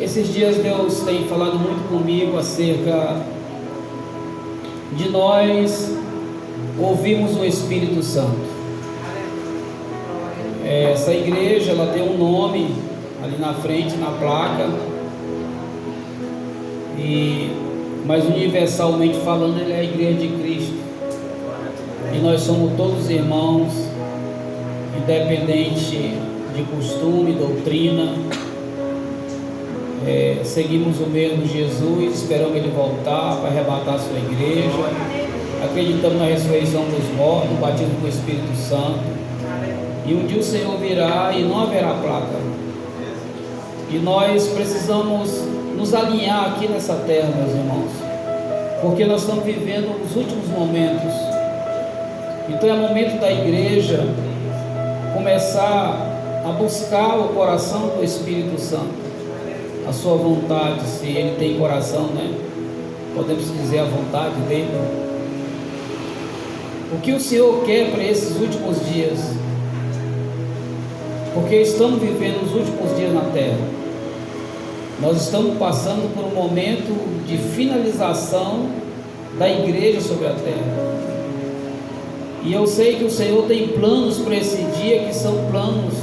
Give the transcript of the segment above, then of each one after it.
Esses dias Deus tem falado muito comigo acerca de nós ouvirmos o Espírito Santo. Essa igreja, ela tem um nome ali na frente, na placa, mas universalmente falando, ele é a Igreja de Cristo, e nós somos todos irmãos, independente de costume, doutrina. Seguimos o mesmo Jesus, esperamos Ele voltar para arrebatar a sua igreja, acreditamos na ressurreição dos mortos, no batismo com o Espírito Santo, e um dia o Senhor virá e não haverá placa, e nós precisamos nos alinhar aqui nessa terra, meus irmãos, porque nós estamos vivendo os últimos momentos. Então é momento da igreja começar a buscar o coração do Espírito Santo, a sua vontade, se ele tem coração, né? Podemos dizer a vontade dele. O que o Senhor quer para esses últimos dias? Porque estamos vivendo os últimos dias na terra. Nós estamos passando por um momento de finalização da igreja sobre a terra. E eu sei que o Senhor tem planos para esse dia, que são planos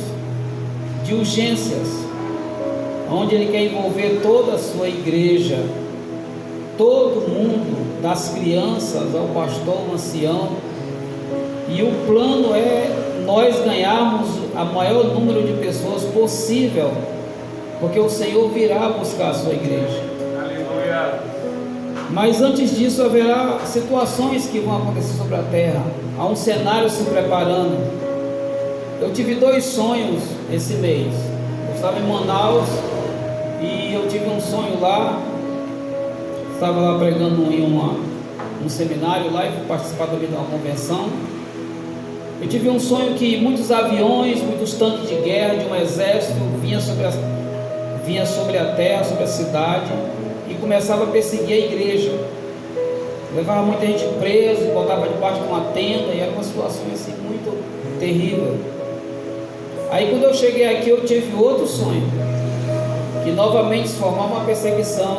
de urgências, onde Ele quer envolver toda a sua igreja, todo mundo, das crianças ao pastor, ao ancião, e o plano é nós ganharmos o maior número de pessoas possível, porque o Senhor virá buscar a sua igreja. Aleluia. Mas antes disso haverá situações que vão acontecer sobre a terra, há um cenário se preparando. Eu tive 2 sonhos esse mês. Eu estava em Manaus e eu tive um sonho lá, estava lá pregando em um seminário lá e fui participar também de uma convenção. Eu tive um sonho que muitos aviões, muitos tanques de guerra de um exército vinha sobre a terra, sobre a cidade, e começava a perseguir a igreja. Levava muita gente presa, botava debaixo de uma tenda, e era uma situação assim muito terrível. Aí quando eu cheguei aqui, eu tive outro sonho, que novamente se formava uma perseguição,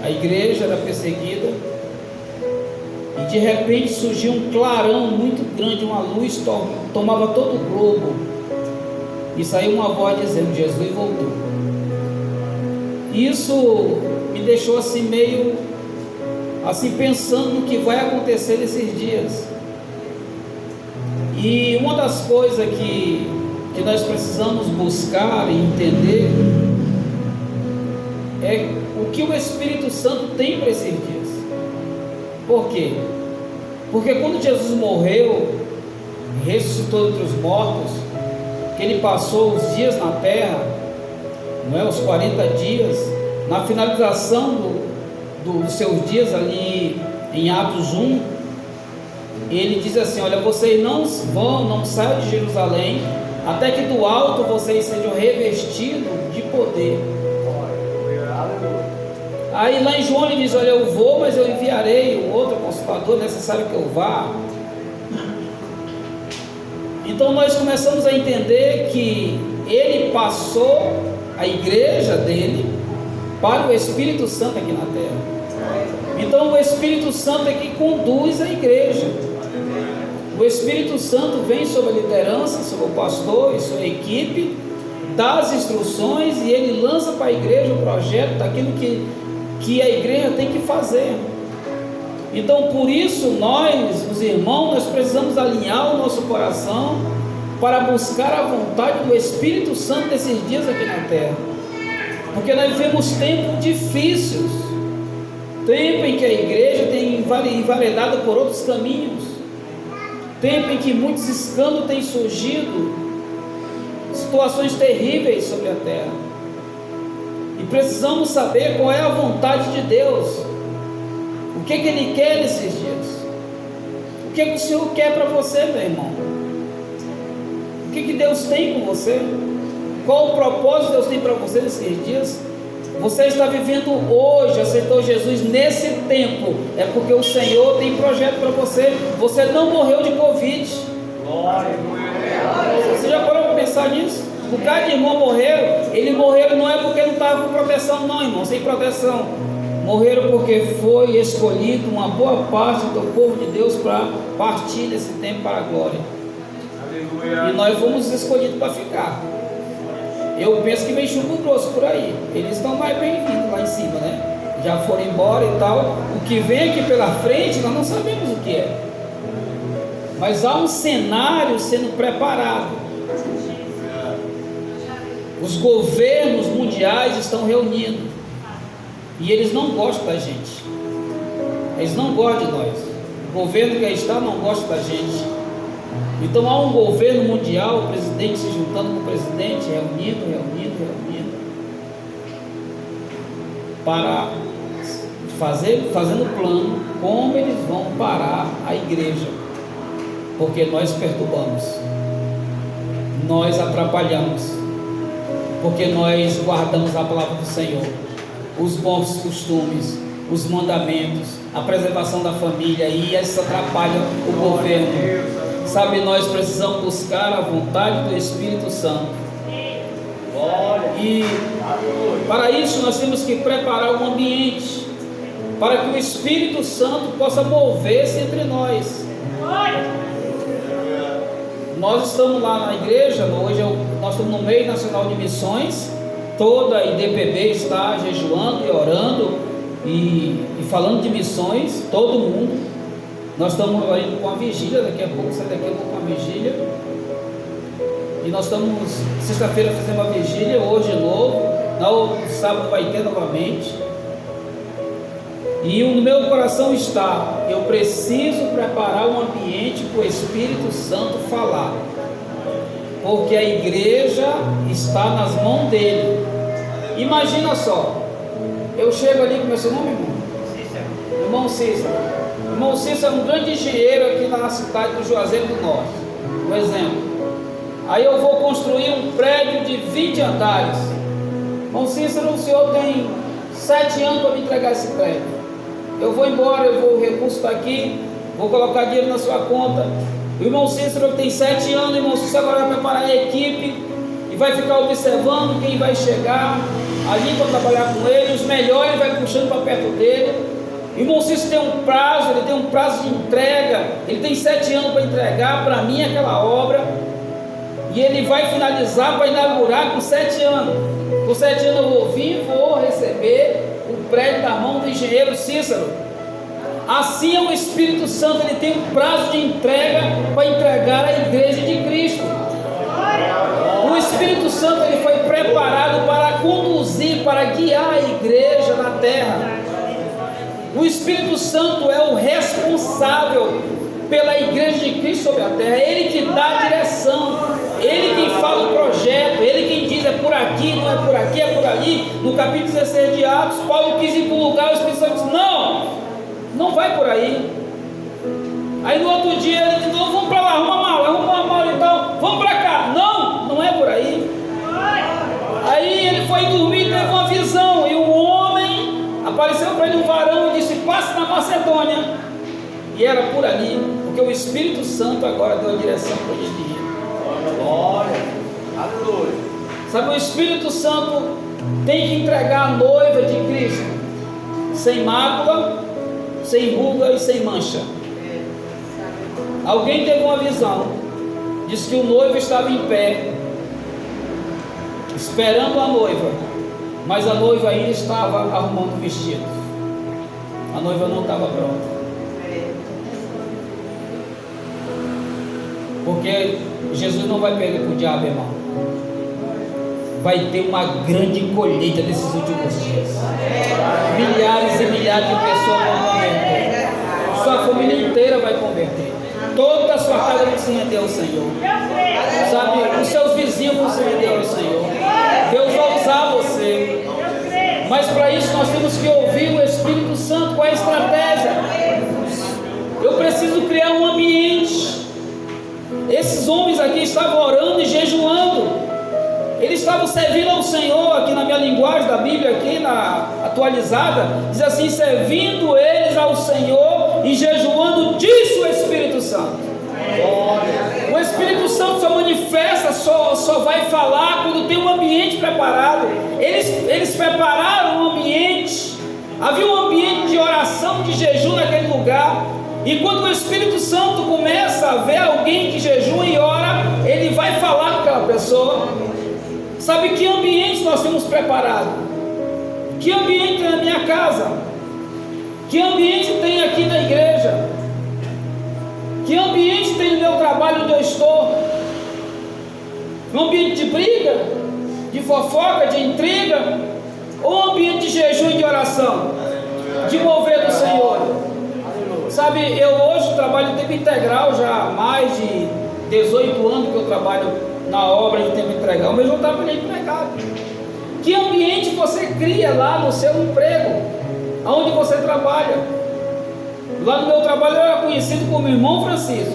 a igreja era perseguida, e de repente surgiu um clarão muito grande, uma luz tomava todo o globo, e saiu uma voz dizendo: Jesus voltou. Isso me deixou assim meio assim pensando no que vai acontecer nesses dias. E uma das coisas que nós precisamos buscar e entender é o que o Espírito Santo tem para esses dias. Por quê? Porque quando Jesus morreu, ressuscitou entre os mortos, que Ele passou os dias na terra, não é, os 40 dias, na finalização dos seus dias ali em Atos 1, Ele diz assim: olha, vocês não saiam de Jerusalém, até que do alto vocês sejam revestidos de poder. Aí lá em João Ele diz: olha, eu vou, mas eu enviarei um outro Consolador, é necessário que eu vá. Então nós começamos a entender que Ele passou a igreja dele para o Espírito Santo aqui na terra. Então o Espírito Santo é que conduz a igreja. O Espírito Santo vem sobre a liderança, sobre o pastor e sua equipe, dá as instruções e ele lança para a igreja o projeto daquilo que a igreja tem que fazer. Então por isso nós, os irmãos, nós precisamos alinhar o nosso coração para buscar a vontade do Espírito Santo desses dias aqui na terra, porque nós vivemos tempos difíceis, tempo em que a igreja tem enveredado por outros caminhos, tempo em que muitos escândalos têm surgido, situações terríveis sobre a terra, e precisamos saber qual é a vontade de Deus, o que Ele quer nesses dias, o que o Senhor quer para você, meu irmão, o que Deus tem com você, qual o propósito que Deus tem para você nesses dias. Você está vivendo hoje, aceitou Jesus nesse tempo, é porque o Senhor tem projeto para você. Você não morreu de Covid. Você já parou para pensar nisso? Um bocado de irmão morreram. Eles morreram não é porque não estavam com proteção, não, irmão, sem proteção. Morreram porque foi escolhido uma boa parte do povo de Deus para partir desse tempo para a glória. Aleluia. E nós fomos escolhidos para ficar. Eu penso que vem chumbo grosso por aí. Eles estão mais bem-vindos lá em cima, né? Já foram embora e tal. O que vem aqui pela frente, nós não sabemos o que é. Mas há um cenário sendo preparado. Os governos mundiais estão reunindo. E eles não gostam da gente. Eles não gostam de nós. O governo que aí está não gosta da gente. Então há um governo mundial, o presidente se juntando com o presidente, reunindo, para fazendo plano como eles vão parar a igreja, porque nós perturbamos, nós atrapalhamos, porque nós guardamos a palavra do Senhor, os bons costumes, os mandamentos, a preservação da família, e isso atrapalha o governo. Sabe, nós precisamos buscar a vontade do Espírito Santo. E para isso nós temos que preparar um ambiente para que o Espírito Santo possa mover-se entre nós. Nós estamos lá na igreja, hoje nós estamos no mês nacional de missões. Toda a IDPB está jejuando e orando e falando de missões, todo mundo. Nós estamos indo com a vigília, daqui a pouco sai daqui eu vou com a vigília. E nós estamos, sexta-feira fizemos a vigília, hoje de novo, no sábado vai ter novamente. E no meu coração está, eu preciso preparar um ambiente para o Espírito Santo falar, porque a igreja está nas mãos dele. Imagina só, eu chego ali, como é seu nome, irmão? Cícero. Irmão Cícero. Irmão Cícero é um grande engenheiro aqui na cidade do Juazeiro do Norte, um exemplo. Aí eu vou construir um prédio de 20 andares. Irmão Cícero, o senhor tem 7 anos para me entregar esse prédio. Eu vou embora, o recurso está aqui, vou colocar dinheiro na sua conta. O irmão Cícero tem 7 anos, o irmão Cícero agora vai preparar a equipe e vai ficar observando quem vai chegar ali para trabalhar com ele, os melhores ele vai puxando para perto dele. O irmão Cícero tem um prazo, ele tem um prazo de entrega, ele tem 7 anos para entregar para mim aquela obra, e ele vai finalizar para inaugurar com 7 anos. Com 7 anos eu vou vir, vou receber o prédio da mão do engenheiro Cícero. Assim é o Espírito Santo, ele tem um prazo de entrega para entregar a igreja de Cristo. O Espírito Santo ele foi preparado para conduzir, para guiar a igreja na terra. O Espírito Santo é o responsável pela igreja de Cristo sobre a terra. É Ele que dá a direção, Ele quem fala o projeto, Ele quem diz é por aqui, não é por aqui, é por ali. No capítulo 16 de Atos, Paulo quis ir para um lugar, o Espírito Santo disse, não vai por aí. Aí no outro dia ele disse, não, vamos para lá, arruma uma mala então, vamos para cá. Não é por aí. Aí ele foi dormir e teve uma visão, e um homem apareceu para ele, um varão, e disse, passe na Macedônia. E era por ali, porque o Espírito Santo agora deu a direção para ele ir. Glória, aleluia. Sabe, o Espírito Santo tem que entregar a noiva de Cristo sem mácula, sem ruga e sem mancha. Alguém teve uma visão, disse que o noivo estava em pé, esperando a noiva, mas a noiva ainda estava arrumando o vestido. A noiva não estava pronta. Porque Jesus não vai perder para o diabo, irmão. Vai ter uma grande colheita nesses últimos dias. Milhares e milhares de pessoas vão converter. Sua família inteira vai converter. Toda a sua casa vai se render ao Senhor. Sabe, os seus vizinhos vão se render ao Senhor. Deus vai usar você. Mas para isso nós temos que ouvir o Espírito Santo. Qual é a estratégia? Eu preciso criar um ambiente. Esses homens aqui estavam orando e jejuando. Eles estavam servindo ao Senhor. Aqui na minha linguagem da Bíblia, aqui na atualizada, diz assim, servindo eles ao Senhor e jejuando, disse o Espírito Santo. O O Espírito Santo só manifesta, só vai falar quando tem um ambiente preparado. Eles prepararam um ambiente. Havia um ambiente de oração, de jejum naquele lugar. E quando o Espírito Santo começa a ver alguém que jejua e ora, ele vai falar com aquela pessoa. Sabe que ambiente nós temos preparado? Que ambiente tem na minha casa? Que ambiente tem aqui na igreja? Que ambiente tem no meu trabalho onde eu estou? Um ambiente de briga, de fofoca, de intriga? Ou um ambiente de jejum e de oração? De mover do Senhor? Sabe, eu hoje trabalho em tempo integral, já há mais de 18 anos que eu trabalho na obra de tempo integral, mas eu não trabalhei empregado. Que ambiente você cria lá no seu emprego, aonde você trabalha? Lá no meu trabalho eu era conhecido como Irmão Francisco.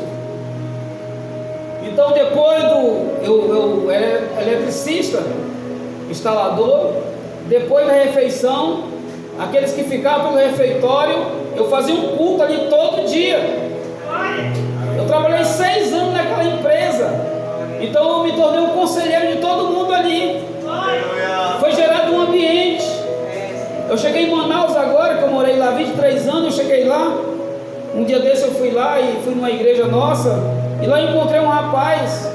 Então depois eu era eletricista, instalador. Depois da refeição, aqueles que ficavam pelo refeitório, eu fazia um culto ali todo dia. Eu trabalhei 6 anos naquela empresa. Então eu me tornei um conselheiro de todo mundo ali. Foi gerado um ambiente. Eu cheguei em Manaus agora, que eu morei lá 23 anos, eu cheguei lá. Um dia desse eu fui lá e fui numa igreja nossa, e lá encontrei um rapaz.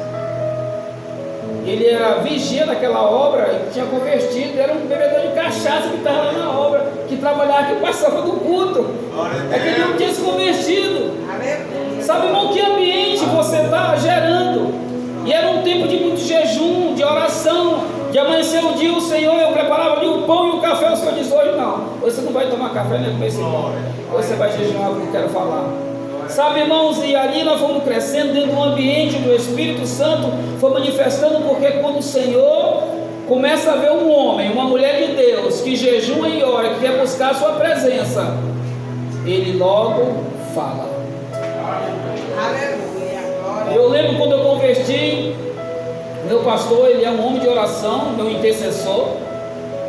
Ele era vigia daquela obra e tinha convertido, era um bebedor de cachaça que estava lá na obra, que trabalhava, que passava do culto. Aquele homem tinha se convertido. Sabe, irmão, que ambiente você está gerando? E era um tempo de muito jejum, de oração, de amanhecer o dia, o Senhor, eu preparava ali o pão e o café. O Senhor diz: hoje não, hoje você não vai tomar café nem comer esse pão, hoje você vai jejuar, porque eu quero falar. Sabe, irmãos, e ali nós fomos crescendo dentro do ambiente do Espírito Santo, foi manifestando, porque quando o Senhor começa a ver um homem, uma mulher de Deus, que jejua e ora, que quer buscar a sua presença, Ele logo fala. Eu lembro quando eu converti, meu pastor, ele é um homem de oração, meu intercessor,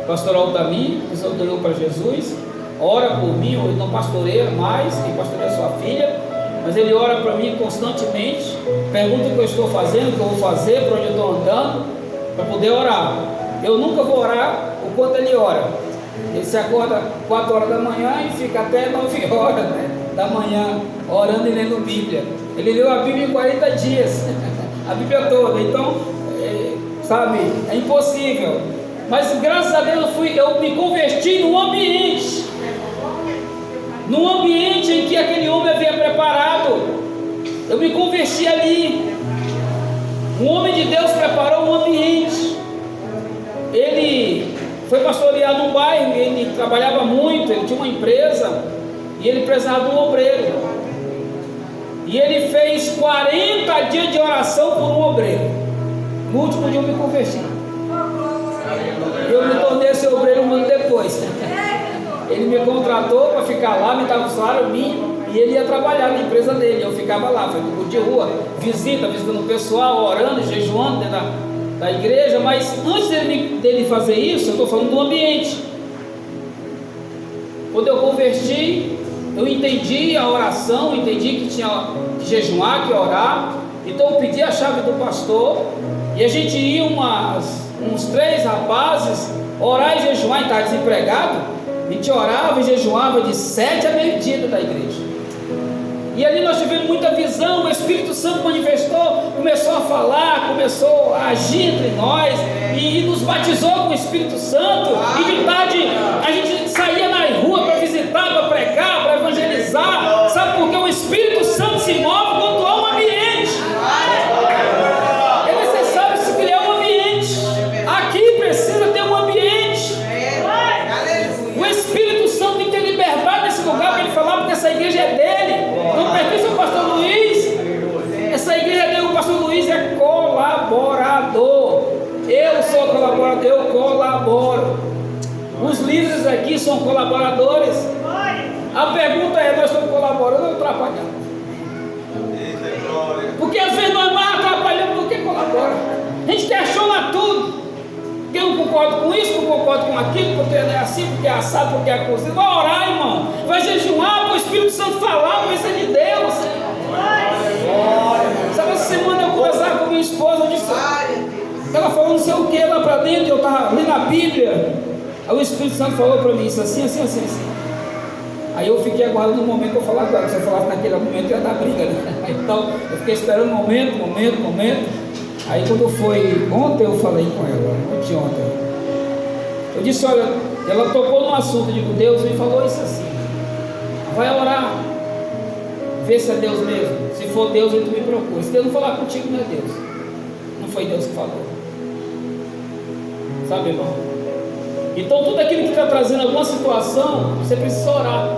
pastor Altamir, que Deus ganhou para Jesus, ora por mim. Ele não pastoreia mais, quem pastoreia é sua filha, mas ele ora para mim constantemente, pergunta o que eu estou fazendo, o que eu vou fazer, para onde eu estou andando, para poder orar. Eu nunca vou orar o quanto ele ora. Ele se acorda 4 horas da manhã e fica até 9 horas, da manhã, orando e lendo Bíblia. Ele leu a Bíblia em 40 dias, a Bíblia toda. Então, sabe, é impossível. Mas graças a Deus eu me converti num ambiente em que aquele homem havia preparado. Eu me converti ali. Um homem de Deus preparou um ambiente. Ele foi pastorear num bairro, ele trabalhava muito, ele tinha uma empresa e ele precisava de um obreiro. E ele fez 40 dias de oração por um obreiro. No último dia eu me converti. Eu me tornei esse obreiro um ano depois. Ele me contratou para ficar lá, me dava o salário mínimo, e ele ia trabalhar na empresa dele. Eu ficava lá, fazendo culto de rua, visitando o pessoal, orando, jejuando dentro da igreja. Mas antes dele fazer isso, eu estou falando do ambiente. Quando eu converti, eu entendi a oração, entendi que tinha que jejuar, que orar. Então eu pedi a chave do pastor, e a gente ia uns 3 rapazes orar e jejuar, e estava desempregado. A gente orava e jejuava de 7 a meio-dia da igreja. E ali nós tivemos muita visão. O Espírito Santo manifestou, começou a falar, começou a agir entre nós, e nos batizou com o Espírito Santo. E de tarde a gente saía na rua para visitar, para pregar, para evangelizar. Sabe por que o Espírito Santo se move quando há um ambiente? É necessário se criar um ambiente. Aqui precisa ter um ambiente. O Espírito Santo tem que ter liberdade nesse lugar para ele falar, porque essa igreja é dele, não pertence ao pastor Luiz. Essa igreja é dele, o pastor Luiz é colaborador. Eu sou colaborador, eu colaboro. Os líderes aqui são colaboradores. A pergunta é: nós estamos colaborando ou atrapalhando? Porque às vezes nós mais atrapalhamos do que colaboramos. A gente questiona tudo. Porque eu não concordo com isso, não concordo com aquilo, porque não é assim, porque é assado, porque é cozido. Vai orar, irmão. Vai jejuar para o Espírito Santo falar, vai ser de Deus. Sabe, essa semana eu minha esposa disse, ela falou não sei o que lá para dentro, eu estava lendo a Bíblia. Aí o Espírito Santo falou para mim isso assim. Aí eu fiquei aguardando o momento para falar com ela. Se eu falasse naquele momento, ia dar briga, né? Então eu fiquei esperando momento. Aí quando foi ontem, eu falei com ela, ontem. Eu disse, olha, ela tocou no assunto, eu digo, Deus me falou isso assim. Vai orar, vê se é Deus mesmo. Se for Deus, ele me procura. Se Deus não falar contigo, não é Deus. Não foi Deus que falou. Sabe, irmão? Então tudo aquilo que está trazendo alguma situação, você precisa orar.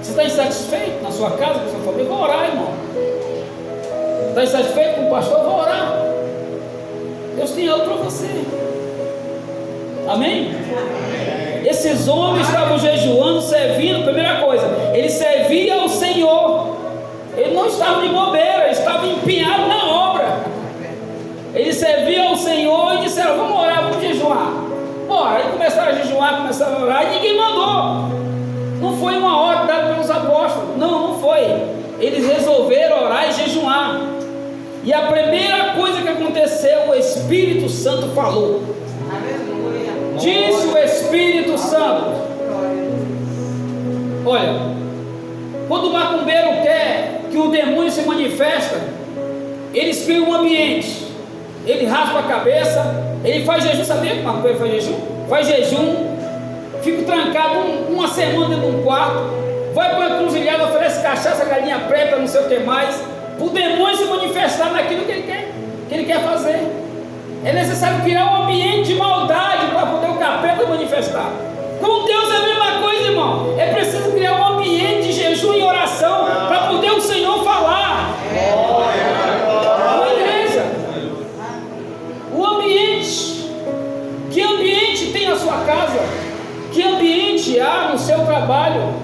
Você está insatisfeito na sua casa, com a sua família? Vou orar, irmão. Está insatisfeito com o pastor? Vou orar. Deus tem algo para você. Amém? Esses homens estavam jejuando, servindo. Primeira coisa, eles serviam ao Senhor. Eles não estavam de bobeira, eles estavam empenhados na obra. Eles serviam ao Senhor e disseram, vamos orar, vamos jejuar. Bora, aí começaram a jejuar, começaram a orar e ninguém mandou. Não foi uma ordem dada pelos apóstolos. Não foi. Eles resolveram orar e jejuar. E a primeira coisa que aconteceu, o Espírito Santo falou. Disse o Espírito Santo. Olha, quando o macumbeiro quer que o demônio se manifesta, eles criam um ambiente. Ele raspa a cabeça, ele faz jejum. Sabia que o macumbeiro faz jejum? Faz jejum, fica trancado uma semana dentro de um quarto, vai para uma encruzilhada, oferece cachaça, galinha preta, não sei o que mais, para o demônio se manifestar naquilo que ele quer fazer. É necessário criar um ambiente de maldade para poder o capeta manifestar. Com Deus é a mesma coisa, irmão. É preciso criar um ambiente de jejum e oração para poder o Senhor falar. Uma igreja. O ambiente. Que ambiente tem na sua casa? Que ambiente há no seu trabalho?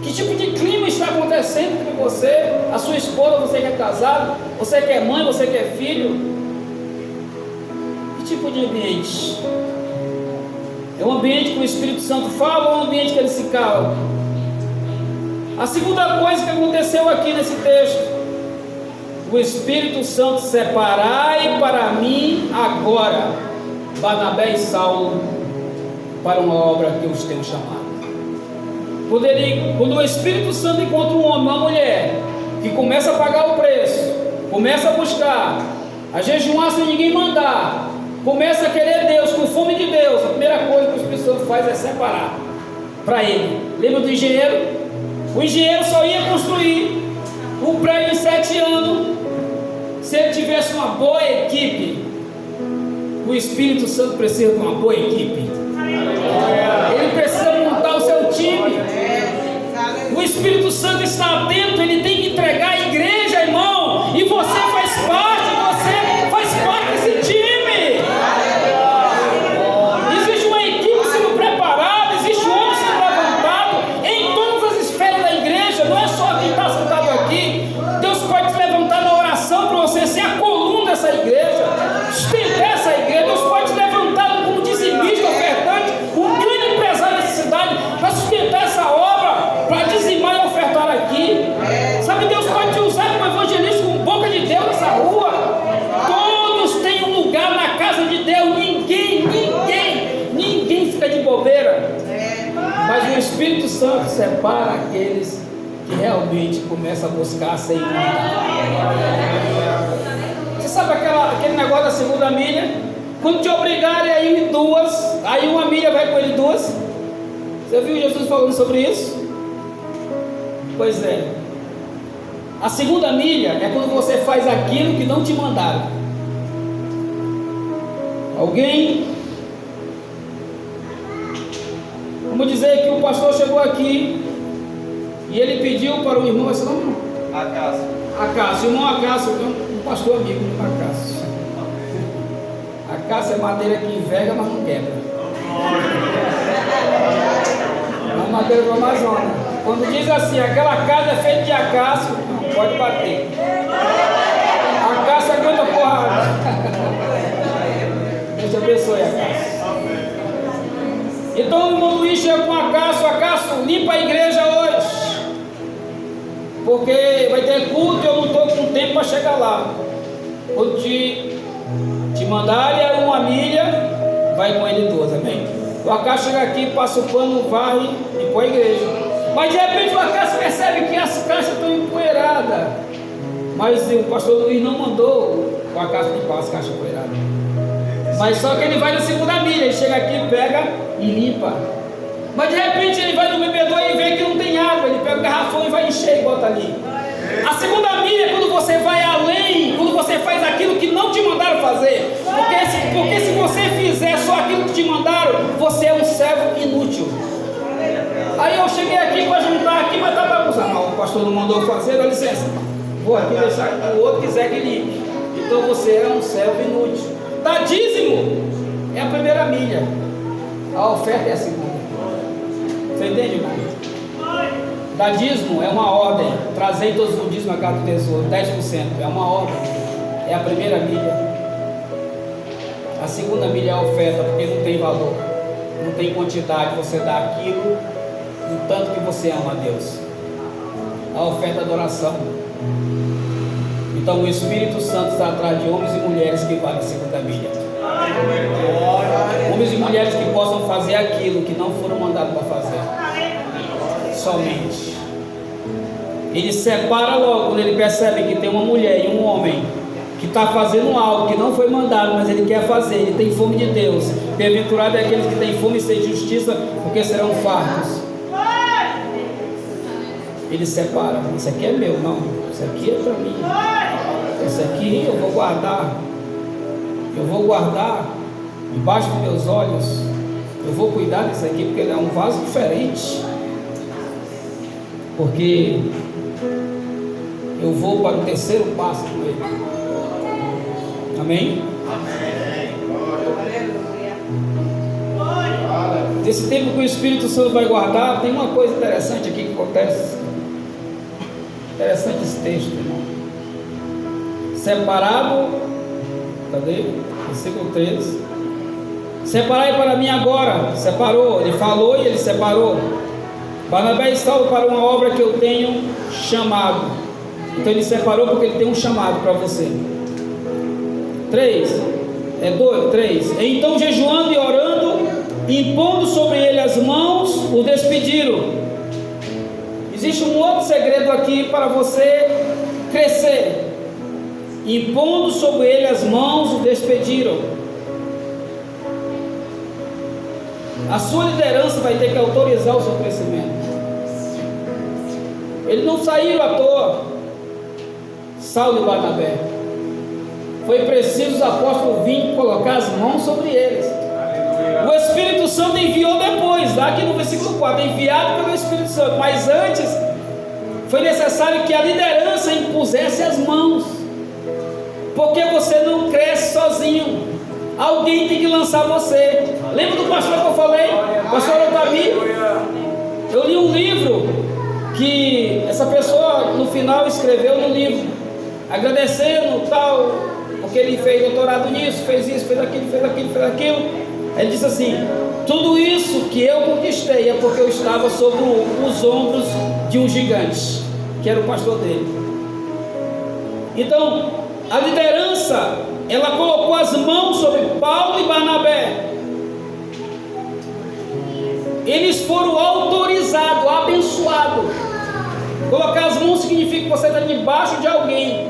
Que tipo de clima está acontecendo com você? A sua esposa, você que é casado, você que é mãe, você que é filho. Tipo de ambiente? É um ambiente que o Espírito Santo fala ou é um ambiente que ele se cala? A segunda coisa que aconteceu aqui nesse texto, o Espírito Santo: separai para mim agora Barnabé e Saulo para uma obra que eu os tenho chamado. Quando o Espírito Santo encontra um homem, uma mulher que começa a pagar o preço, começa a buscar, a jejuar sem ninguém mandar, começa a querer Deus, com fome de Deus, a primeira coisa que o Espírito Santo faz é separar para ele. Lembra do engenheiro? O engenheiro só ia construir um prédio em 7 anos se ele tivesse uma boa equipe. O Espírito Santo precisa de uma boa equipe. Ele precisa montar o seu time. O Espírito Santo está atento, ele tem que entregar a igreja, irmão, e você faz parte desse time. Existe uma equipe sendo preparada, existe um homem sendo levantado em todas as esferas da igreja. Não é só quem está sentado aqui. Deus pode te levantar na oração para você ser a coluna dessa igreja, sustentar essa igreja. Deus pode te levantar como dizimista, ofertante, um grande empresário dessa cidade, para sustentar essa obra, para dizimar e ofertar aqui. Sabe, Deus pode te usar como evangelista, com boca de Deus nessa rua. Todos têm um lugar na casa de Deus. Ninguém fica de bobeira. Mas o Espírito Santo separa aqueles que realmente começam a buscar ser encontrados. Você sabe aquele negócio da segunda milha? Quando te obrigarem a ir 2, aí uma milha vai com ele 2. Você viu Jesus falando sobre isso? Pois é. A segunda milha é quando você faz aquilo que não te mandaram. Alguém, vamos dizer que o pastor chegou aqui e ele pediu para o irmão, esse nome? Acácio, irmão Acácio, um pastor amigo do Acácio. Acácio é madeira que enverga, mas não quebra. É madeira do Amazonas. Quando diz assim, aquela casa é feita de acácio, não pode bater. Acácio aguenta porrada. Deus te abençoe, Acácio. Então o irmão Luiz chega com Acácio: limpa a igreja hoje. porque vai ter culto e eu não estou com tempo para chegar lá. Quando te mandarem uma milha, vai com ele 2, amém? O Acaso chega aqui, passa o pano, varre e põe a igreja. Mas de repente o Acaso percebe que as caixas estão empoeiradas. Mas o pastor Luiz não mandou o Acaso limpar as caixas empoeiradas. Mas só que ele vai na segunda milha, ele chega aqui, pega e limpa. Mas de repente ele vai no bebedouro e vê que não tem água, ele pega o garrafão e vai encher e bota ali. A segunda milha é quando você vai além, quando você faz aquilo que não te mandaram fazer. Porque se você fizer só aquilo que te mandaram, você é um servo inútil. Aí eu cheguei aqui para juntar aqui, mas está bagunçado. Não, o pastor não mandou fazer, dá licença. Vou aqui deixar que o outro quiser que limpe. Então você é um servo inútil. Dá dízimo é a primeira milha, a oferta é a segunda. Você entende, irmão? Dá dízimo é uma ordem. Trazer todos os dízimos a casa do tesouro, 10% é uma ordem, é a primeira milha. A segunda milha é a oferta, porque não tem valor, não tem quantidade. Você dá aquilo no tanto que você ama a Deus. A oferta é adoração. Então o Espírito Santo está atrás de homens e mulheres que valem a segunda milha. Homens e mulheres que possam fazer aquilo que não foram mandados para fazer. Somente. Ele separa logo quando ele percebe que tem uma mulher e um homem que está fazendo algo que não foi mandado, mas ele quer fazer, ele tem fome de Deus. Bem-aventurado é aqueles que têm fome e sede de justiça, porque serão fartos. Ele separa. Isso aqui é meu, não. Isso aqui é para mim. Isso aqui eu vou guardar. Eu vou guardar debaixo dos meus olhos. Eu vou cuidar disso aqui, porque ele é um vaso diferente. Porque eu vou para o terceiro passo com ele. Amém? Desse tempo que o Espírito Santo vai guardar, tem uma coisa interessante aqui que acontece. Interessante esse texto, irmão. Separado, cadê? Versículo 13. Separai para mim agora. Separou, ele falou e ele separou. Barnabé e Saulo para uma obra que eu tenho chamado. Então ele separou porque ele tem um chamado para você. 3. Então jejuando e orando, impondo sobre ele as mãos, o despediram. Existe um outro segredo aqui para você crescer. Impondo sobre ele as mãos, o despediram. A sua liderança vai ter que autorizar o seu crescimento. Eles não saíram à toa, Saulo e Barnabé. Foi preciso os apóstolos virem colocar as mãos sobre eles. O Espírito Santo enviou depois, lá aqui no versículo 4, enviado pelo Espírito Santo. Mas antes, foi necessário que a liderança impusesse as mãos. Porque você não cresce sozinho. Alguém tem que lançar você. Lembra do pastor que eu falei? Pastor Otavi? Eu li um livro que essa pessoa no final escreveu no livro, agradecendo tal, porque ele fez doutorado nisso, fez isso, fez aquilo, fez aquilo, fez aquilo. Ele disse assim: tudo isso que eu conquistei é porque eu estava sobre os ombros de um gigante, que era o pastor dele. Então a liderança, ela colocou as mãos sobre Paulo e Barnabé. Eles foram autorizados, abençoados. Colocar as mãos significa que você está debaixo de alguém.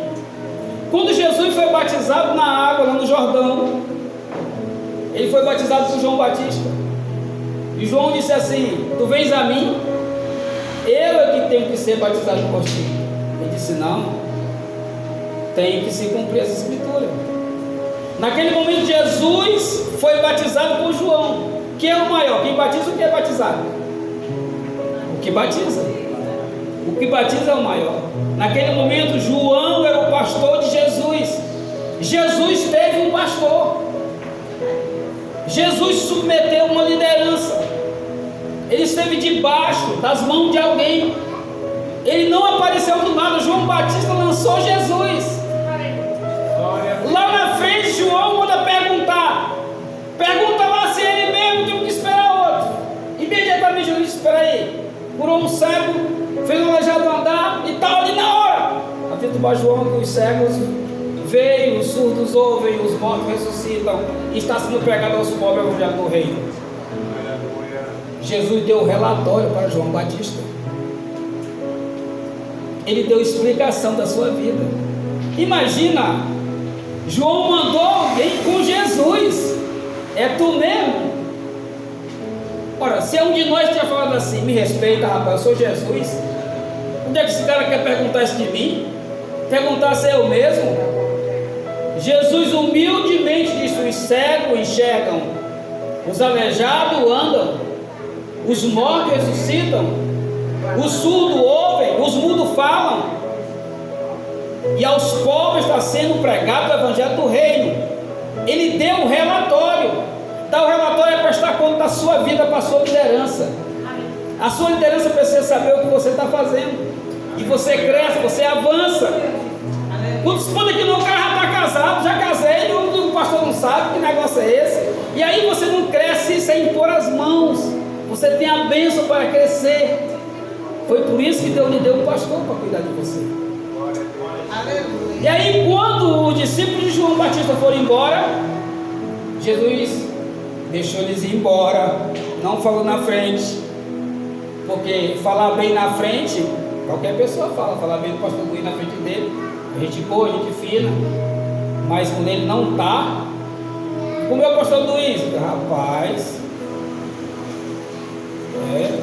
Quando Jesus foi batizado na água, lá no Jordão, ele foi batizado por João Batista. E João disse assim: tu vens a mim, eu é que tenho que ser batizado por ti. Ele disse: não, tem que se cumprir essa escritura. Naquele momento Jesus foi batizado por João. Quem é o maior? Quem batiza ou quem é batizado? O que batiza. O que batiza é o maior. Naquele momento João era o pastor de Jesus. Jesus teve um pastor. Jesus submeteu uma liderança. Ele esteve debaixo das mãos de alguém. Ele não apareceu do nada. João Batista lançou Jesus. Lá na frente João manda perguntar. Pergunta lá se ele mesmo tem que esperar outro. Imediatamente Jesus disse: espera aí. Curou um cego, fez um aleijado andar e tal ali escrito para João que os cegos veem, os surdos ouvem, os mortos ressuscitam, e está sendo pregado aos pobres o evangelho do reino. Jesus deu o relatório para João Batista. Ele deu explicação da sua vida. Imagina, João mandou alguém com Jesus. É tu mesmo? Ora, se um de nós tinha falado assim: me respeita, rapaz, eu sou Jesus. Onde é que esse cara quer perguntar isso de mim? Perguntar se é eu mesmo? Jesus humildemente disse: os cegos enxergam, os aleijados andam, os mortos ressuscitam, os surdos ouvem, os mudos falam, e aos pobres está sendo pregado o evangelho do reino. Ele deu um relatório. Dar o relatório é prestar conta da sua vida para a sua liderança. A sua liderança precisa saber o que você está fazendo, e você cresce, você avança. Quando responde aqui, não, o cara já está casado, já casei, o pastor não sabe que negócio é esse. E aí você não cresce sem impor as mãos. Você tem a bênção para crescer. Foi por isso que Deus lhe deu um pastor para cuidar de você. E aí, quando os discípulos de João Batista foram embora, Jesus deixou eles ir embora, não falou na frente, porque falar bem na frente, qualquer pessoa fala, falar bem do pastor Luiz na frente dele, gente boa, gente fina, mas quando ele não está, como é o pastor Luiz? Rapaz,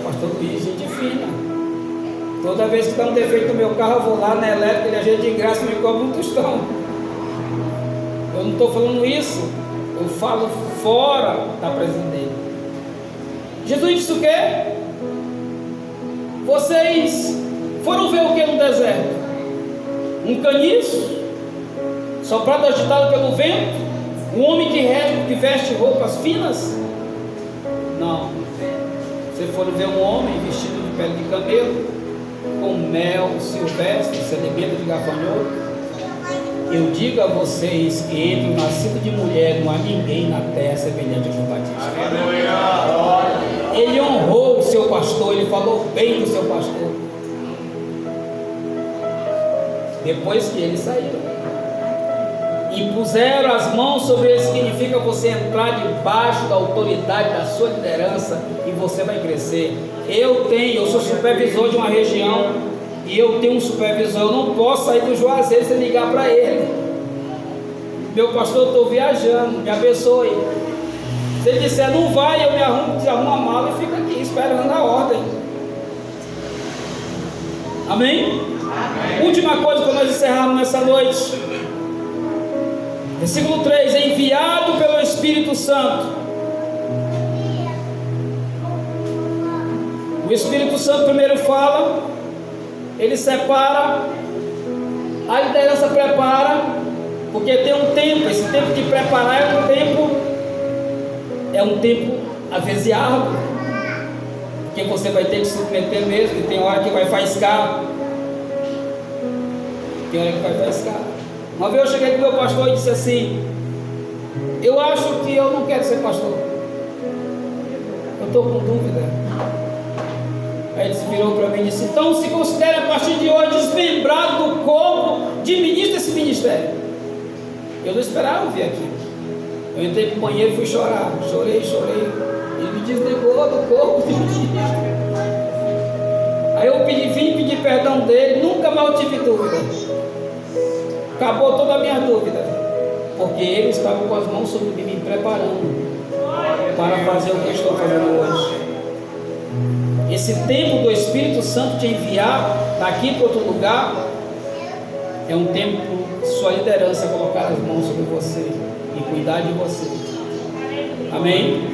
pastor Luiz, gente fina. Toda vez que está um defeito no meu carro, eu vou lá na elétrica, ele ajeita de graça e me cobra um tostão. Eu não estou falando isso, eu falo fora da presença dele. Jesus disse o quê? Vocês foram ver o que no deserto? Um caniço, soprado agitado pelo vento? Um homem que veste roupas finas? Não. Vocês foram ver um homem vestido de pele de camelo, com mel silvestre, se alimenta de gafanhoto? Eu digo a vocês que entre o nascido de mulher não há ninguém na terra semelhante a João Batista. Ele honrou o seu pastor, ele falou bem do seu pastor. Depois que ele saiu, impuseram as mãos sobre ele, significa você entrar debaixo da autoridade da sua liderança e você vai crescer. Eu sou supervisor de uma região e eu tenho um supervisor, eu não posso sair do Juazeiro sem ligar para ele. Meu pastor, eu estou viajando, me abençoe. Se ele disser não vai, eu me arrumo, desarrumo a mala e fico aqui esperando a ordem. Amém? Amém. Última coisa para nós encerrarmos nessa noite. Versículo 3: enviado pelo Espírito Santo. O Espírito Santo primeiro fala, ele separa, a liderança prepara, porque tem um tempo, esse tempo de preparar é um tempo às vezes árduo, porque você vai ter que se submeter mesmo, e tem hora que vai faiscar, Uma vez eu cheguei com o meu pastor e disse assim: eu acho que eu não quero ser pastor, eu estou com dúvida. Aí ele se virou para mim e disse: então se considere a partir de hoje desmembrado do corpo, administra esse ministério. Eu não esperava vir aqui. Eu entrei para o banheiro e fui chorar. Chorei. Ele me desligou do corpo de ministro. Aí eu vim pedir perdão dele. Nunca mais tive dúvida. Acabou toda a minha dúvida, porque ele estava com as mãos sobre mim, me preparando para fazer o que eu estou fazendo hoje. Esse tempo do Espírito Santo te enviar daqui para outro lugar é um tempo sua liderança colocar as mãos sobre você e cuidar de você. Amém?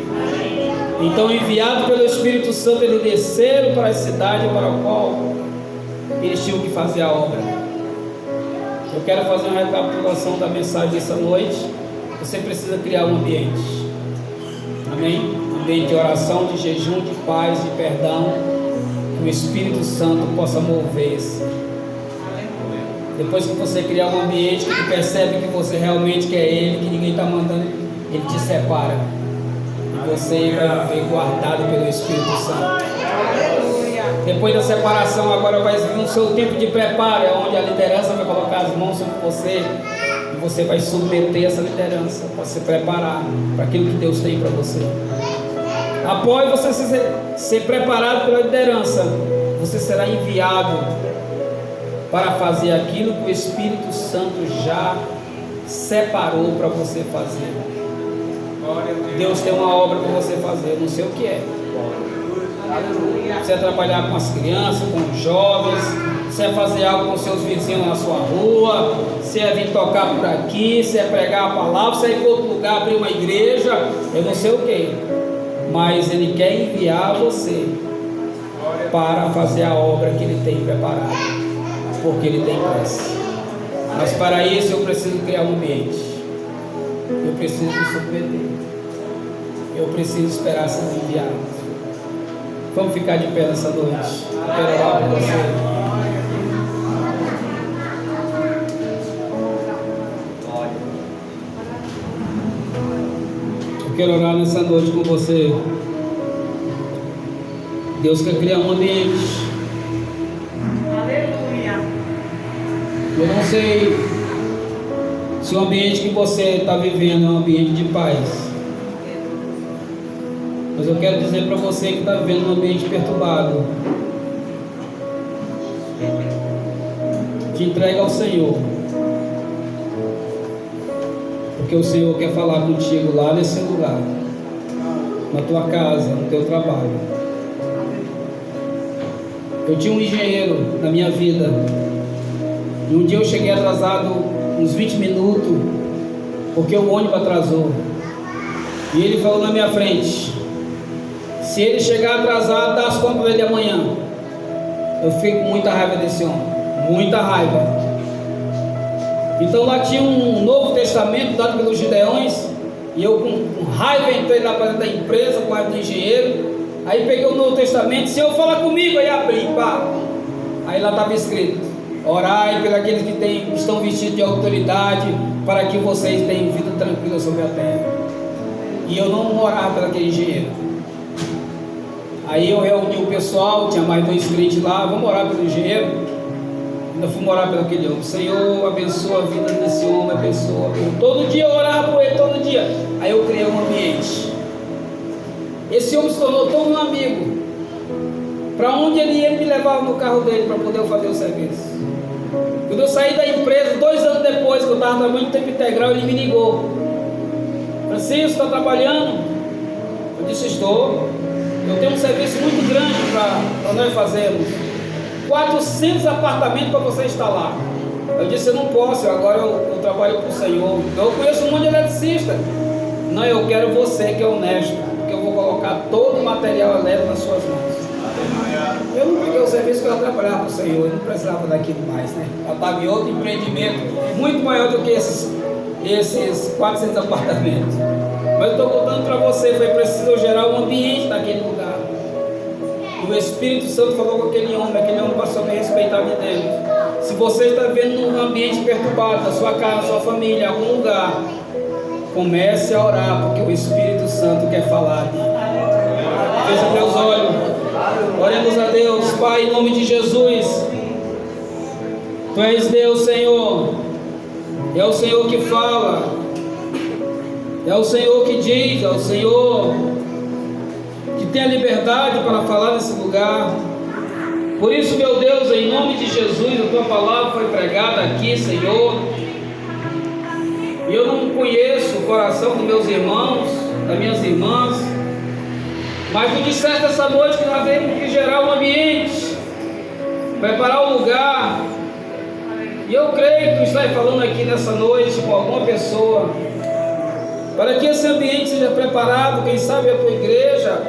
Então, enviado pelo Espírito Santo, eles desceram para a cidade para a qual eles tinham que fazer a obra. Eu quero fazer uma recapitulação da mensagem dessa noite. Você precisa criar um ambiente. Amém? De oração, de jejum, de paz, de perdão, que o Espírito Santo possa mover-se. Depois que você criar um ambiente que tu percebe que você realmente quer Ele, que ninguém está mandando, Ele te separa e você vai ver guardado pelo Espírito Santo. Depois da separação, agora vai vir o seu tempo de preparo, é onde a liderança vai colocar as mãos sobre você e você vai submeter essa liderança para se preparar para aquilo que Deus tem para você. Após você ser preparado pela liderança, você será enviado para fazer aquilo que o Espírito Santo já separou para você fazer. Deus tem uma obra para você fazer, eu não sei o que é. Você vai trabalhar com as crianças, com os jovens, você vai fazer algo com seus vizinhos na sua rua, você vai vir tocar por aqui, você vai pregar a palavra, você vai ir para outro lugar, abrir uma igreja, eu não sei o que, mas Ele quer enviar você para fazer a obra que Ele tem preparado, porque Ele tem pressa. Mas para isso eu preciso criar um ambiente, eu preciso me submeter, eu preciso esperar ser enviado. Vamos ficar de pé nessa noite. Eu quero orar por você. Eu quero orar nessa noite com você. Deus quer criar um ambiente. Aleluia. Eu não sei se o ambiente que você está vivendo é um ambiente de paz. Mas eu quero dizer para você que está vivendo um ambiente perturbado, te entrega ao Senhor, porque o Senhor quer falar contigo lá nesse lugar, na tua casa, no teu trabalho. Eu tinha um engenheiro na minha vida, e um dia eu cheguei atrasado uns 20 minutos, porque o ônibus atrasou, e ele falou na minha frente: se ele chegar atrasado, dá as contas dele amanhã. Eu fico com muita raiva desse homem, muita raiva. Então lá tinha um Novo Testamento dado pelos Gideões, e eu com raiva entrei lá para dentro da empresa, com raiva do engenheiro. Aí peguei o Novo Testamento, Senhor fala comigo, aí abri, pá. Aí lá estava escrito: orai por aqueles que estão vestidos de autoridade, para que vocês tenham vida tranquila sobre a terra. E eu não orava por aquele engenheiro. Aí eu reuni o pessoal, tinha mais 2 crentes lá, vamos orar pelo engenheiro. Ainda fui orar pelo aquele homem. Senhor, abençoa a vida desse homem, abençoa. Todo dia eu orava por ele, todo dia. Aí eu criei um ambiente. Esse homem se tornou tão meu amigo. Para onde ele ia, ele me levava no carro dele para poder fazer o serviço. Quando eu saí da empresa, 2 anos depois, que eu estava trabalhando em tempo integral, ele me ligou. Francisco, está trabalhando? Eu disse: estou. Eu tenho um serviço muito grande para nós fazermos. 400 apartamentos para você instalar. Eu disse: eu não posso, agora eu trabalho para o Senhor. Eu conheço um monte de eletricista. Não, eu quero você que é honesto, porque eu vou colocar todo o material elétrico nas suas mãos. Eu não peguei o serviço que eu trabalhava para o Senhor, eu não precisava daquilo mais, né? Eu estava em outro empreendimento muito maior do que esses 400 apartamentos. Mas eu estou contando para você, foi preciso gerar um ambiente naquele lugar. E o Espírito Santo falou com aquele homem passou a me respeitar ali dentro. Se você está vendo um ambiente perturbado, na sua casa, na sua família, em algum lugar, comece a orar, porque o Espírito Santo quer falar. Feche meus olhos, oremos a Deus. Pai, em nome de Jesus, Tu és Deus, Senhor. É o Senhor que fala, é o Senhor que diz, é o Senhor que tem a liberdade para falar nesse lugar. Por isso, meu Deus, em nome de Jesus, a Tua palavra foi pregada aqui, Senhor. E eu não conheço o coração dos meus irmãos, das minhas irmãs, mas Tu disseste essa noite que nós temos que gerar um ambiente, preparar um lugar. E eu creio que Tu estás falando aqui nessa noite com alguma pessoa, para que esse ambiente seja preparado, quem sabe a Tua igreja,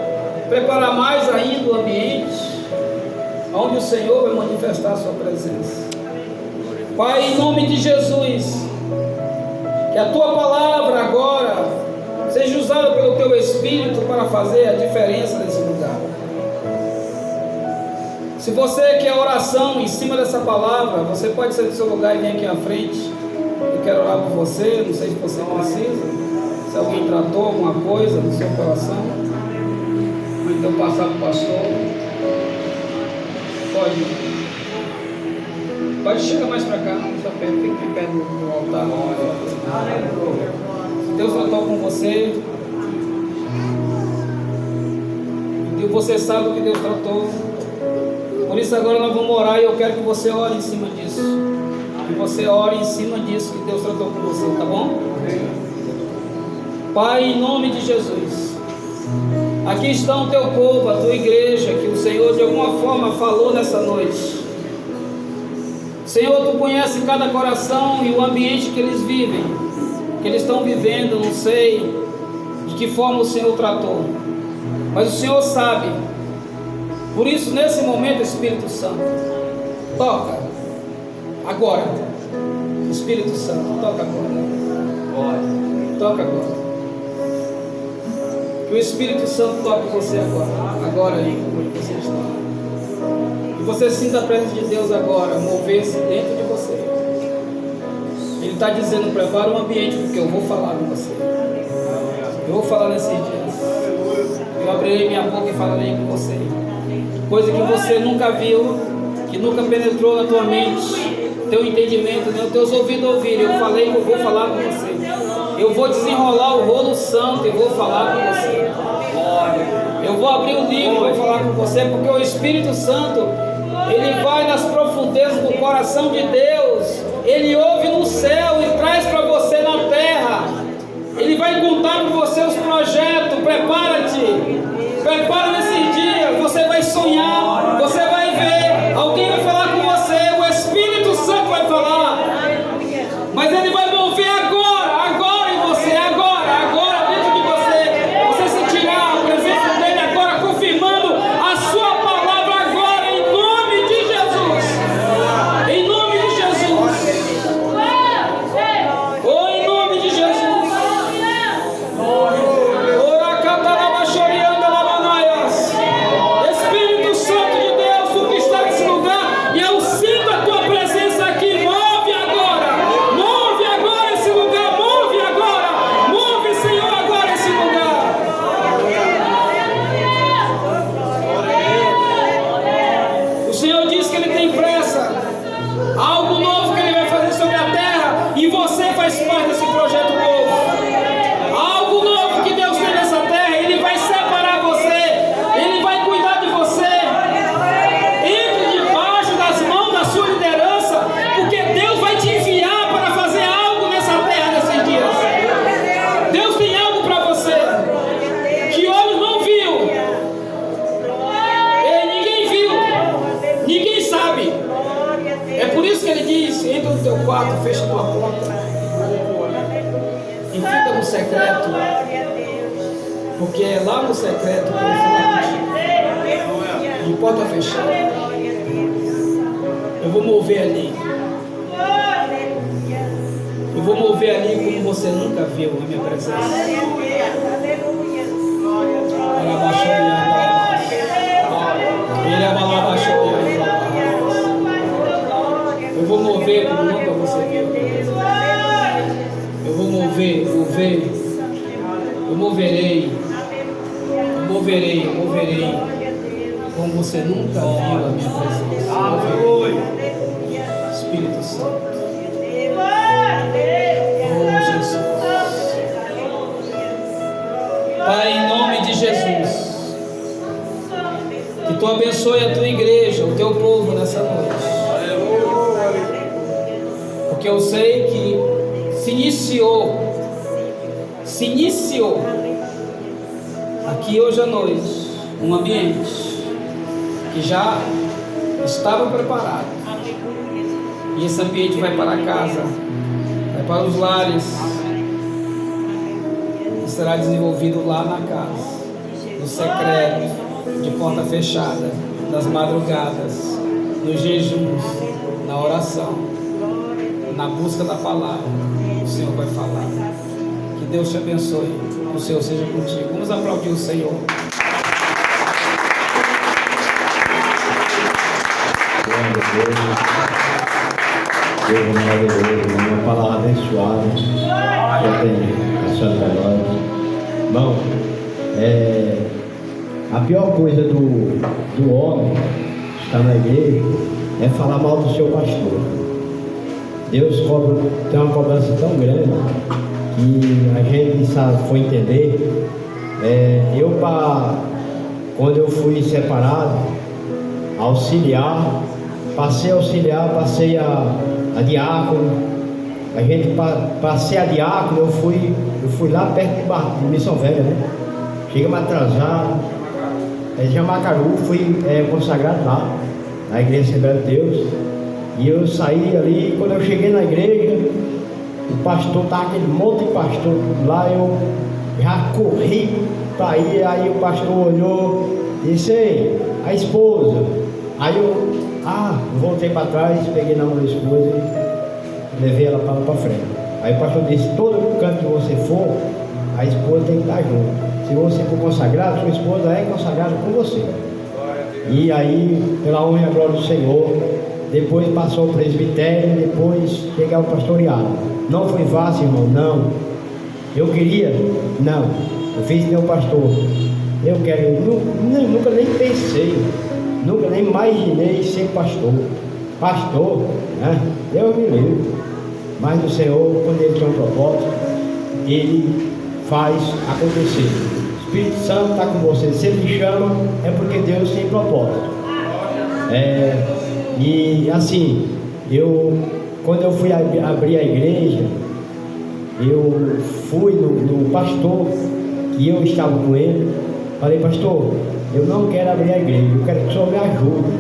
preparar mais ainda o ambiente, onde o Senhor vai manifestar a Sua presença. Pai, em nome de Jesus, que a Tua palavra agora seja usada pelo Teu Espírito para fazer a diferença nesse lugar. Se você quer oração em cima dessa palavra, você pode sair do seu lugar e vir aqui à frente. Eu quero orar por você, não sei se você precisa. Se alguém tratou alguma coisa no seu coração, ou então passar para o pastor. Pode chegar mais para cá, só fique de pé no altar. Deus tratou com você. E você sabe o que Deus tratou. Por isso agora nós vamos orar e eu quero que você ore em cima disso. Que você ore em cima disso que Deus tratou com você, tá bom? Pai, em nome de Jesus, aqui está o teu povo, a tua igreja, que o Senhor de alguma forma falou nessa noite. Senhor, tu conhece cada coração e o ambiente que eles vivem, que eles estão vivendo, não sei de que forma o Senhor tratou, mas o Senhor sabe. Por isso, nesse momento, Espírito Santo, toca agora. Espírito Santo, toca agora. Toca agora. Que o Espírito Santo toque você agora aí, onde você está. E você sinta a presença de Deus agora, mover-se dentro de você. Ele está dizendo, prepara um ambiente, porque eu vou falar com você. Eu vou falar nesses dias. Eu abrirei minha boca e falarei com você. Coisa que você nunca viu, que nunca penetrou na tua mente, teu entendimento, nem os teus ouvidos ouvirem. Eu falei que eu vou falar com você. Eu vou desenrolar o rolo santo e vou falar com você. Eu vou abrir o livro e vou falar com você, porque o Espírito Santo, ele vai nas profundezas do coração de Deus. Ele ouve no céu e traz para você na terra. Ele vai contar com você os projetos. Prepara-te. Prepara nesses dias. Você vai sonhar. Você vai ver. Alguém vai falar com você. O Espírito Santo vai falar. Mas ele vai mover agora em você. Agora dentro de você. Você sentirá a presença dele agora, confirmando a sua palavra agora, em nome de Jesus. Em nome de Jesus. Oh, em nome de Jesus. Espírito Santo de Deus, tu que está nesse lugar, e eu sinto a tua presença aqui. Move agora esse lugar, move, Senhor, agora esse lugar. O Senhor diz que Ele tem pressa, algo novo que Ele vai fazer sobre a terra, e você faz parte desse projeto novo. Algo novo que Deus tem nessa terra, Ele vai separar você, Ele vai cuidar de você. Entre debaixo das mãos da sua liderança, porque Deus vai te enviar para fazer algo nessa terra nesses dias. Deus tem algo para você que olhos não viu, ninguém viu, ninguém sabe. É por isso que Ele diz: entra no teu quarto, fecha a tua porta e fica no secreto, porque é lá no secreto que eu vou falar contigo. De porta fechada, eu vou mover ali. Eu vou mover ali como você nunca viu a minha presença. Eu vou mover como nunca você viu. Eu vou mover, eu moverei como você nunca viu a minha presença. Espírito Santo. Oh, Jesus. Pai, em nome de Jesus, que tu abençoe a tua igreja, o teu povo nessa noite. Porque eu sei que se iniciou aqui hoje à noite um ambiente que já estava preparado, e esse ambiente vai para a casa, vai para os lares e será desenvolvido lá na casa, no secreto, de porta fechada, nas madrugadas, nos jejuns, na oração, na busca da palavra. O Senhor vai falar. Que Deus te abençoe, que o Senhor seja contigo. Vamos aplaudir o Senhor. Deus maravilhoso, uma palavra abençoada. Eu tenho a sua glória. Irmão, a pior coisa do homem, está na igreja, é falar mal do seu pastor. Deus tem uma cobrança tão grande que a gente foi entender. Quando eu fui separado, passei a diácono. Passei a diácono, eu fui lá perto de Missão Velha, né? Chegamos atrasado, Jamacaru, fui consagrado lá, na Igreja Assembleia de Deus. E eu saí ali, quando eu cheguei na igreja, o pastor, estava aquele monte de pastor lá, eu já corri para ir, aí o pastor olhou, disse: "Ei, a esposa." Aí eu voltei para trás, peguei na mão da esposa e levei ela para frente. Aí o pastor disse: "Todo canto que você for, a esposa tem que estar junto. Se você for consagrado, sua esposa é consagrada com você." E aí, pela honra e a glória do Senhor, depois passou o presbitério, depois cheguei ao pastoreado. Não foi fácil, irmão, não. Eu queria? Não. Eu fiz meu pastor. Eu nunca nem pensei, nunca nem imaginei ser pastor. Pastor, né? Deus me livre. Mas o Senhor, quando Ele tem um propósito, Ele faz acontecer. O Espírito Santo está com você. Se Ele chama, é porque Deus tem propósito. E assim, quando eu fui abrir a igreja, eu fui no pastor, que eu estava com ele, falei: "Pastor, eu não quero abrir a igreja, eu quero que o senhor me ajude."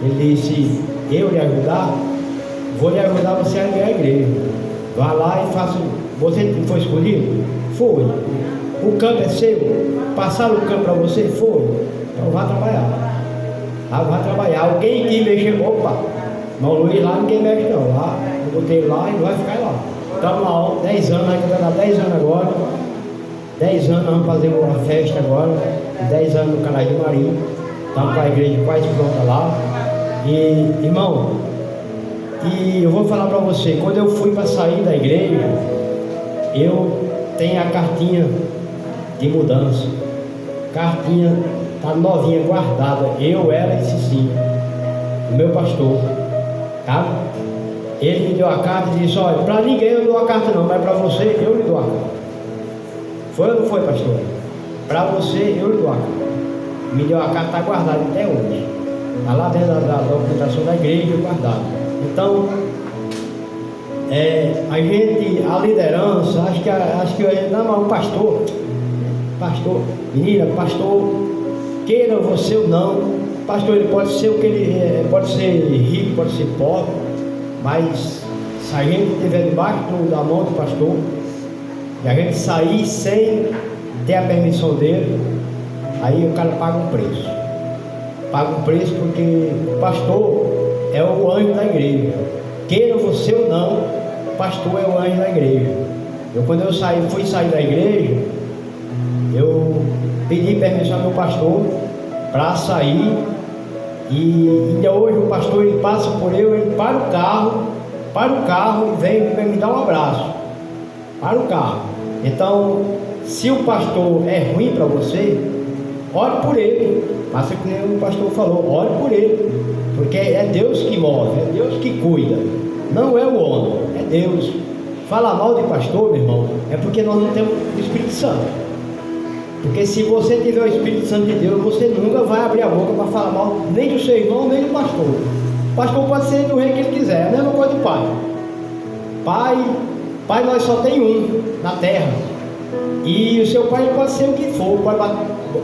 Ele disse: "Eu lhe ajudar? Vou lhe ajudar você a abrir a igreja. Vá lá e faça." "Você foi escolhido?" "Foi." "O campo é seu? Passaram o campo para você?" "Foi." "Então vá trabalhar." Vai trabalhar. Alguém que mexer, opa, não, Luiz, lá ninguém mexe não. Lá, eu botei lá e vai ficar lá. Estamos lá 10 anos, vai completar 10 anos agora. 10 anos, vamos fazer uma festa agora. 10 anos no Canal de Maria. Estamos com a igreja quase pronta lá. E, irmão, e eu vou falar para você, quando eu fui para sair da igreja, eu tenho a cartinha de mudança. Cartinha está novinha, guardada. Eu, ela e Cici, o meu pastor, tá? Ele me deu a carta e disse: "Olha, para ninguém eu dou a carta não, mas para você eu lhe dou a carta." Foi ou não foi, pastor? Para você eu lhe dou a carta. Me deu a carta, está guardada até hoje. Está lá dentro da documentação da igreja, guardada. Então, a liderança, acho que não, mas o pastor, menina, pastor, queira você ou não, pastor, ele pode ser o que ele pode ser rico, pode ser pobre, mas se a gente estiver debaixo da mão do pastor e a gente sair sem ter a permissão dele, aí o cara paga um preço. Paga um preço porque o pastor é o anjo da igreja. Queira você ou não, o pastor é o anjo da igreja. Quando eu fui sair da igreja, eu pedi permissão ao meu pastor para sair, e ainda hoje o pastor, ele passa por ele para o carro e vem me dar um abraço. Para o carro. Então, se o pastor é ruim para você, ore por ele. Faça como o pastor falou, ore por ele, porque é Deus que move, é Deus que cuida, não é o homem, é Deus. Falar mal de pastor, meu irmão, é porque nós não temos o Espírito Santo. Porque se você tiver o Espírito Santo de Deus, você nunca vai abrir a boca para falar mal nem do seu irmão, nem do pastor. O pastor pode ser do rei que ele quiser, é a mesma coisa do pai. Pai nós só tem um na terra. E o seu pai pode ser o que for.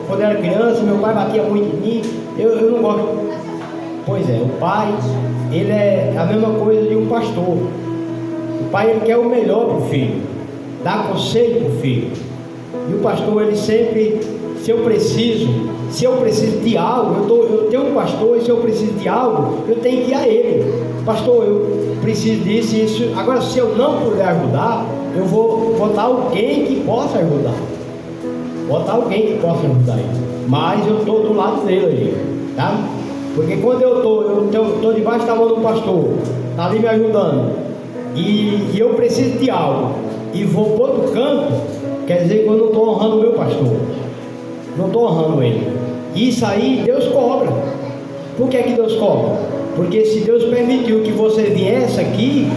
Quando eu era criança, meu pai batia muito em mim, eu não gosto. Pois é, o pai, ele é a mesma coisa de um pastor. O pai, ele quer o melhor para o filho, dá conselho para o filho. E o pastor, ele sempre, se eu preciso de algo, eu tenho um pastor, e se eu preciso de algo, eu tenho que ir a ele. Pastor, eu preciso disso e isso. Agora, se eu não puder ajudar, eu vou botar alguém que possa ajudar. Mas eu estou do lado dele aí, tá? Porque quando eu estou debaixo da mão do pastor, está ali me ajudando, e eu preciso de algo, e vou para outro canto, quer dizer que eu não estou honrando o meu pastor, não estou honrando ele. Isso aí Deus cobra. Por que Deus cobra? Porque se Deus permitiu que você viesse aqui,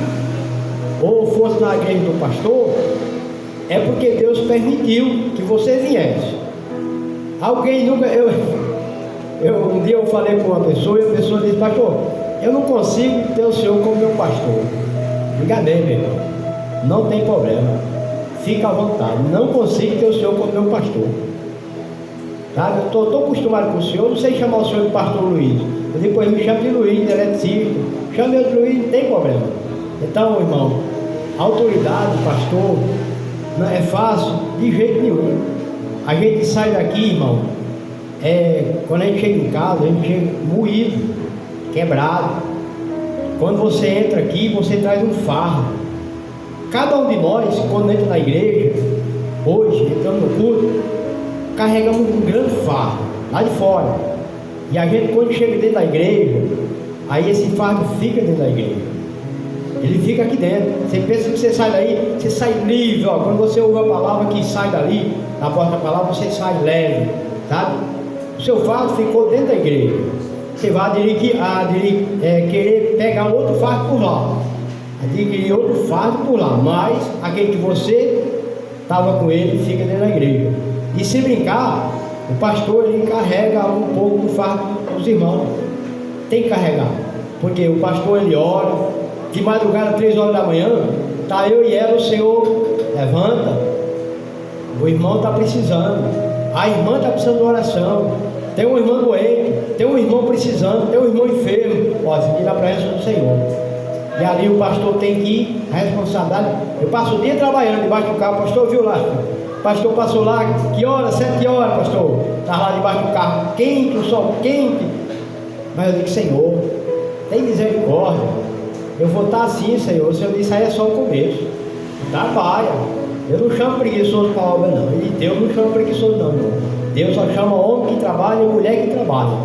ou fosse na igreja do pastor, é porque Deus permitiu que você viesse. Alguém nunca... um dia eu falei com uma pessoa, e a pessoa disse: pastor, eu não consigo ter o senhor como meu pastor. Diga bem, meu irmão, não tem problema, fica à vontade. Não consigo ter o senhor como meu pastor, tá? Eu estou acostumado com o senhor, não sei chamar o senhor de pastor Luiz. Depois me chama de Luiz, de eletricista, chama eu de Luiz, não tem problema. Então, irmão, autoridade, pastor, não é fácil de jeito nenhum. A gente sai daqui, irmão, quando a gente chega em casa, a gente chega moído, quebrado. Quando você entra aqui, você traz um fardo. Cada um de nós, quando entra na igreja, hoje, entrando no culto, carregamos um grande fardo lá de fora. E a gente, quando chega dentro da igreja, aí esse fardo fica dentro da igreja. Ele fica aqui dentro. Você pensa que você sai daí, você sai livre, ó. Quando você ouve a palavra que sai dali, na porta da palavra, você sai leve, sabe? O seu fardo ficou dentro da igreja. Você vai querer pegar outro fardo por lá, adquirir outro fardo por lá, mas aquele que você estava com ele fica dentro da igreja. E se brincar, o pastor ele carrega um pouco do fardo dos irmãos. Tem que carregar, porque o pastor ele ora, de madrugada 3 horas da manhã, está eu e ela, o Senhor levanta, o irmão está precisando, a irmã está precisando de oração, tem um irmão doente, tem um irmão precisando, tem um irmão enfermo, pode ir na presença do Senhor. E ali o pastor tem que ir, a responsabilidade. Eu passo o dia trabalhando debaixo do carro, o pastor viu lá, o pastor passou lá, que hora? 7 horas, pastor, estava lá debaixo do carro, quente, o sol quente, mas eu digo: Senhor, tem misericórdia, eu vou estar assim, Senhor. O Senhor disse: aí é só o começo, trabalha. Eu não chamo preguiçoso para a obra, não. E Deus não chama preguiçoso, não, irmão. Deus só chama homem que trabalha e mulher que trabalha.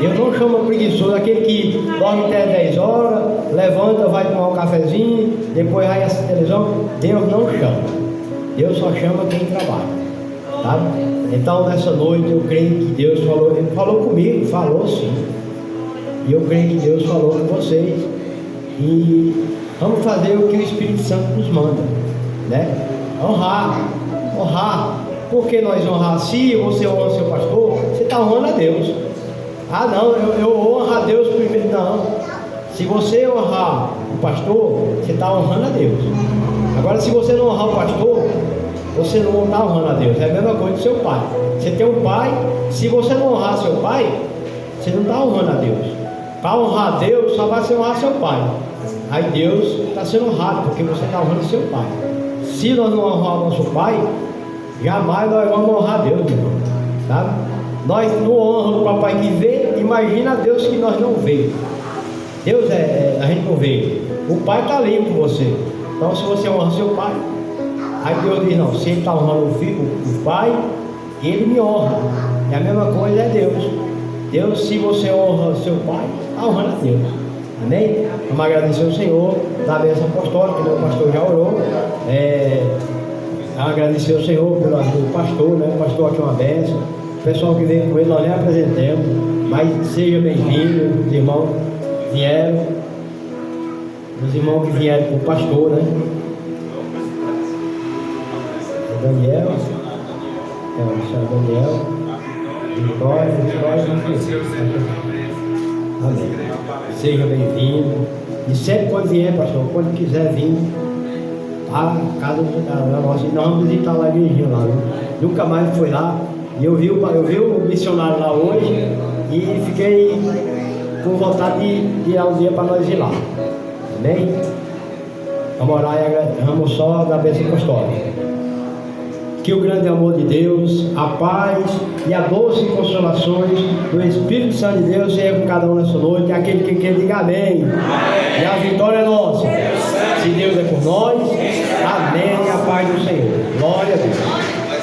Deus não chama preguiçoso aquele que dorme até 10 horas, levanta, vai tomar um cafezinho, depois vai assistir televisão. Deus não chama. Deus só chama quem trabalha, tá? Então nessa noite eu creio que Deus falou. Ele falou comigo, falou sim. E eu creio que Deus falou com vocês. E vamos fazer o que o Espírito Santo nos manda, né? Honrar. Por que nós honrar? Se você honra seu pastor, você está honrando a Deus. Ah não, eu honro a Deus primeiro. Não. Se você honrar o pastor, você está honrando a Deus. Agora, se você não honrar o pastor, você não está honrando a Deus. É a mesma coisa do seu pai. Você tem um pai, se você não honrar seu pai, você não está honrando a Deus. Para honrar a Deus, só vai ser honrar seu pai. Aí Deus está sendo honrado, porque você está honrando seu pai. Se nós não honrarmos nosso pai, jamais nós vamos honrar Deus, meu irmão, sabe? Nós não honramos o papai que vê, imagina Deus que nós não vê. Deus a gente não vê. O pai está ali com você. Então, se você honra seu pai, aí Deus diz: não, se ele está honrando o filho, o pai, ele me honra. E a mesma coisa é Deus. Deus, se você honra seu pai, está honrando a Deus. Amém? Vamos agradecer ao Senhor da bênção apostólica, que o pastor já orou. Agradecer ao Senhor pelo pastor, né? O pastor aqui é uma bênção. O pessoal que veio com ele, nós nem apresentamos, mas seja bem-vindo. Os irmãos vieram, os irmãos que vieram com o pastor, né? O Daniel, o Daniel, Vitória. Amém. Seja bem-vindo. E sempre quando vier, pastor, quando quiser vir, tá? Casa da nossa, nós vamos visitar lá a igreja lá, né? Nunca mais foi lá. E eu vi o missionário lá hoje e fiquei com vontade de tirar um dia para nós ir lá. Amém? Vamos orar e vamos só da bênção apostólica. Que o grande amor de Deus, a paz e a doce consolações do Espírito Santo de Deus seja com cada um nessa noite. Aquele que quer diga amém. E a vitória é nossa. Se Deus é por nós,